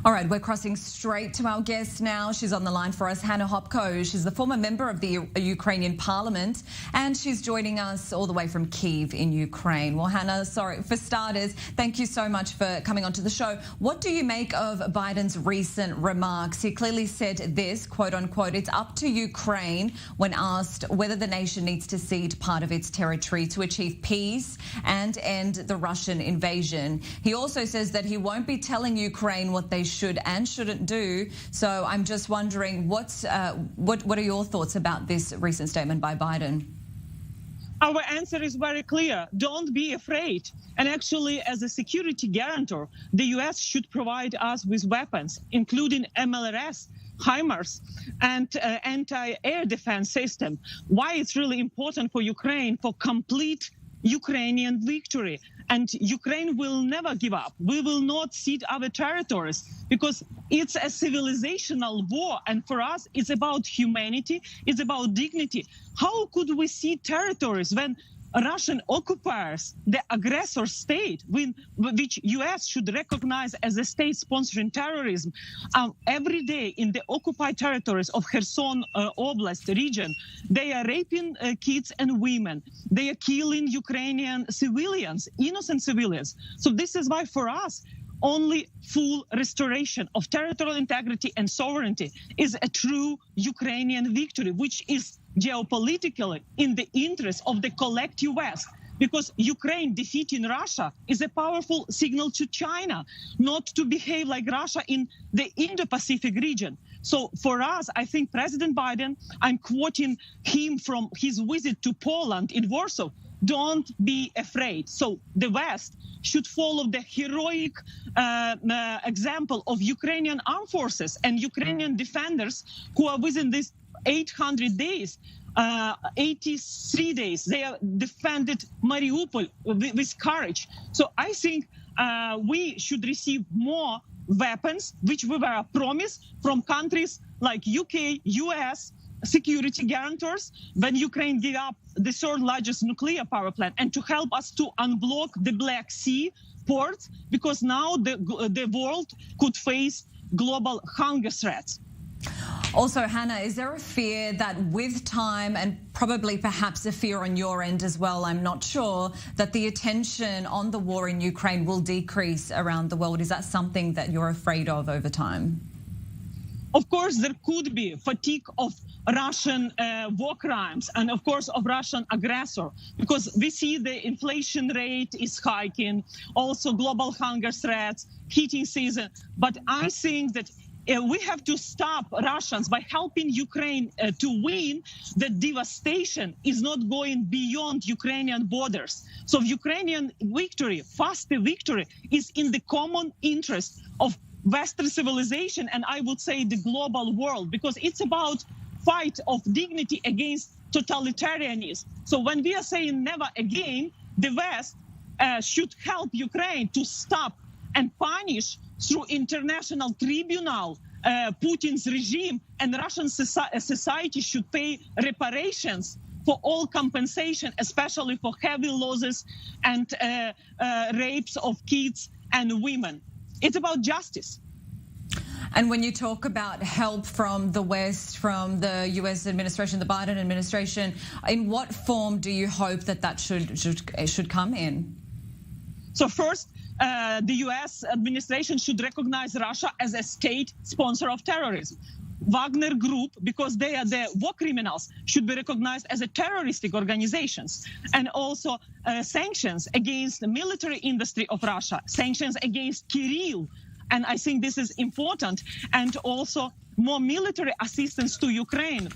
All right, we're crossing straight to our guest now. She's on the line for us, Hannah Hopko. She's the former member of the Ukrainian parliament, and she's joining us all the way from Kyiv in Ukraine. Well, Hannah, for starters, thank you so much for coming onto the show. What do you make of Biden's recent remarks? He clearly said this, quote unquote, it's up to Ukraine when asked whether the nation needs to cede part of its territory to achieve peace and end the Russian invasion. He also says that he won't be telling Ukraine what they should and shouldn't do. So I'm just wondering, what are your thoughts about this recent statement by Biden? Our answer is very clear. Don't be afraid. And actually, as a security guarantor, the U.S. should provide us with weapons, including MLRS, HIMARS, and anti-air defense system. Why it's really important for Ukraine, for complete Ukrainian victory. And Ukraine will never give up. We will not cede our territories because it's a civilizational war. And for us, it's about humanity. It's about dignity. How could we cede territories when Russian occupiers, the aggressor state, which U.S. should recognize as a state sponsoring terrorism, every day in the occupied territories of Kherson Oblast region, they are raping kids and women. They are killing Ukrainian civilians, innocent civilians. So this is why for us, only full restoration of territorial integrity and sovereignty is a true Ukrainian victory, which is geopolitically in the interest of the collective West. Because Ukraine defeating Russia is a powerful signal to China not to behave like Russia in the Indo-Pacific region. So for us, I think President Biden, I'm quoting him from his visit to Poland in Warsaw, don't be afraid. So the West should follow the heroic example of Ukrainian armed forces and Ukrainian defenders who are within these 800 days, 83 days, they have defended Mariupol with courage. So I think we should receive more weapons, which we were promised from countries like UK, US, security guarantors, when Ukraine gave up the third largest nuclear power plant, and to help us to unblock the Black Sea ports, because now the world could face global hunger threats. Also, Hannah, is there a fear that with time, and probably perhaps a fear on your end as well, I'm not sure, that the attention on the war in Ukraine will decrease around the world? Is that something that you're afraid of over time? Of course, there could be fatigue of Russian war crimes and, of course, of Russian aggressor, because we see the inflation rate is hiking, also global hunger threats, heating season. But I think that we have to stop Russians by helping Ukraine to win. The devastation is not going beyond Ukrainian borders. So Ukrainian victory, faster victory, is in the common interest of Western civilization, and I would say the global world, because it's about fight of dignity against totalitarianism. So when we are saying never again, the West should help Ukraine to stop and punish through international tribunal Putin's regime, and Russian society should pay reparations for all compensation, especially for heavy losses and rapes of kids and women. It's about justice. And when you talk about help from the West, from the U.S. administration, the Biden administration, in what form do you hope that should come in? So first, the U.S. administration should recognize Russia as a state sponsor of terrorism. Wagner Group, because they are the war criminals, should be recognized as a terroristic organizations. And also sanctions against the military industry of Russia, sanctions against Kirill. And I think this is important. And also more military assistance to Ukraine.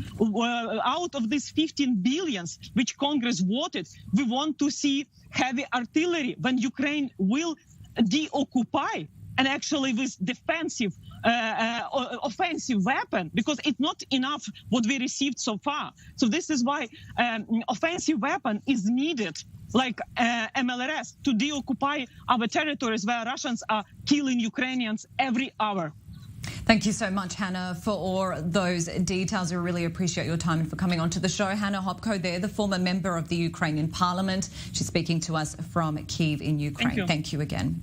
Out of these 15 billions which Congress voted, we want to see heavy artillery when Ukraine will deoccupy, and actually with defensive, offensive weapon, because it's not enough what we received so far. So this is why offensive weapon is needed, like MLRS, to deoccupy our territories where Russians are killing Ukrainians every hour. Thank you so much, Hannah, for all those details. We really appreciate your time and for coming onto the show. Hannah Hopko there, the former member of the Ukrainian parliament. She's speaking to us from Kyiv in Ukraine. Thank you. Thank you again.